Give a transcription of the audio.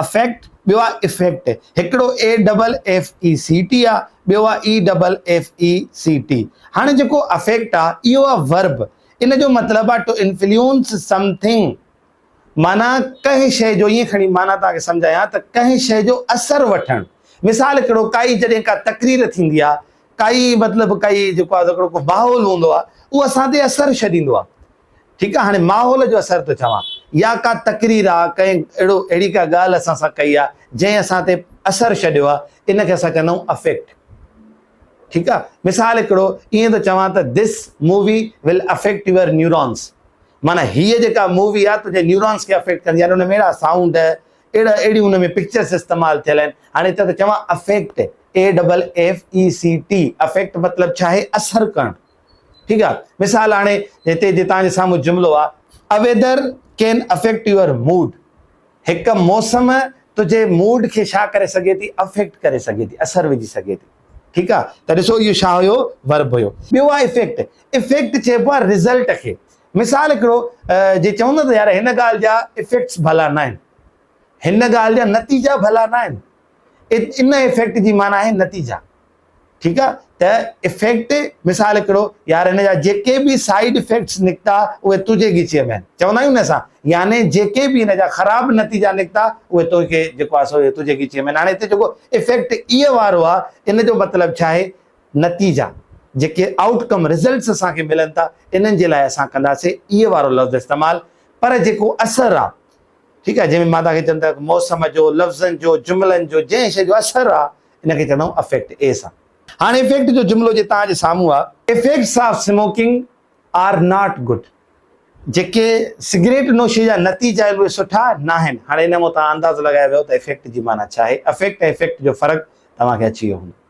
Affect, ॿियो आहे effect. हिकिड़ो AFFECT आहे, ॿियो आहे EFFECT। हाणे जेको अफेक्ट आहे इहो आहे वर्ब। इन जो मतिलबु आहे टू इन्फ्लुएंस समथिंग, माना कंहिं शइ जो, ईअं खणी माना तव्हांखे सम्झायां त कंहिं शइ जो असर वठणु। मिसाल हिकिड़ो काई जॾहिं का तकरीर थींदी आहे, काई मतिलबु काई जेको आहे हिकिड़ो को माहौल हूंदो आहे, उहो असां ते असरु छॾींदो आहे। ठीकु आहे, हाणे माहौल जो असरु थो चवां, या का तकरीर आहे, कंहिं अहिड़ी का ॻाल्हि असां सां कई आहे जंहिं असां ते असरु छॾियो आहे, इनखे असां चवंदा आहियूं अफेक्ट। ठीकु आहे, मिसाल हिकिड़ो ईअं थो चवां त this movie will affect your neurons, माना हीअ जेका मूवी आहे तुंहिंजे न्यूरॉन्स खे अफेक्ट कंदी आहे। हुन में अहिड़ा साउंड, अहिड़ियूं हुन में पिक्चर्स इस्तेमालु थियल आहिनि। हाणे हिते त चवां अफेक्ट, AFFECT। अफेक्ट मतिलबु छा आहे? असरु करणु। ठीकु आहे, मिसाल हाणे हिते जे तव्हांजे साम्हूं जुमिलो आहे, a weather can affect your mood. हिकु मौसम तुंहिंजे मूड खे छा करे सघे थी? अफेक्ट करे सघे थी, असरु विझी सघे थी। ठीकु आहे, त ॾिसो इहो छा हुयो? वर्ब हुयो। ॿियो आहे इफेक्ट। इफेक्ट चइबो आहे रिज़ल्ट खे। मिसाल हिकिड़ो जे चवंदा त यार हिन ॻाल्हि जा इफेक्ट्स भला न आहिनि, हिन ॻाल्हि जा नतीजा भला न आहिनि, इन इफेक्ट जी माना आहे नतीजा। ठीकु आहे, त इफेक्ट मिसाल हिकिड़ो, यार हिन जा जेके बि साइड इफेक्ट्स निकिता उहे तुंहिंजे ॻिचीअ में आहिनि, चवंदा आहियूं न असां, यानी जेके बि हिन जा ख़राबु नतीजा निकिता उहे तोखे जेको आहे सो तुंहिंजे ॻिचीअ में आहिनि। हाणे हिते जेको इफेक्ट इहो वारो आहे, इन जो मतिलबु छा आहे? नतीजा, जेके आउटकम रिज़ल्ट्स असांखे मिलनि था, इन्हनि जे लाइ असां कंदासीं इहो वारो लफ़्ज़ इस्तेमालु। पर जेको असरु आहे, ठीकु आहे, जंहिंमें मां तव्हांखे चवंदा मौसम जो, लफ़्ज़नि जो, जुमिलनि जो, जंहिं शइ जो असरु आहे, इनखे चवंदा आहियूं अफेक्ट, ए सां। हाणे इफेक्ट जो जुमिलो जे तव्हांजे साम्हूं आहे, effects of smoking are not good. जेके सिगरेट नोशी जा नतीजा आहिनि उहे सुठा न आहिनि। हाणे इन मां तव्हां अंदाज़ो लॻाए वियो त इफेक्ट जी माना छा आहे। अफेक्ट ऐं इफेक्ट जो फ़र्क़ु तव्हांखे अची वियो हूंदो।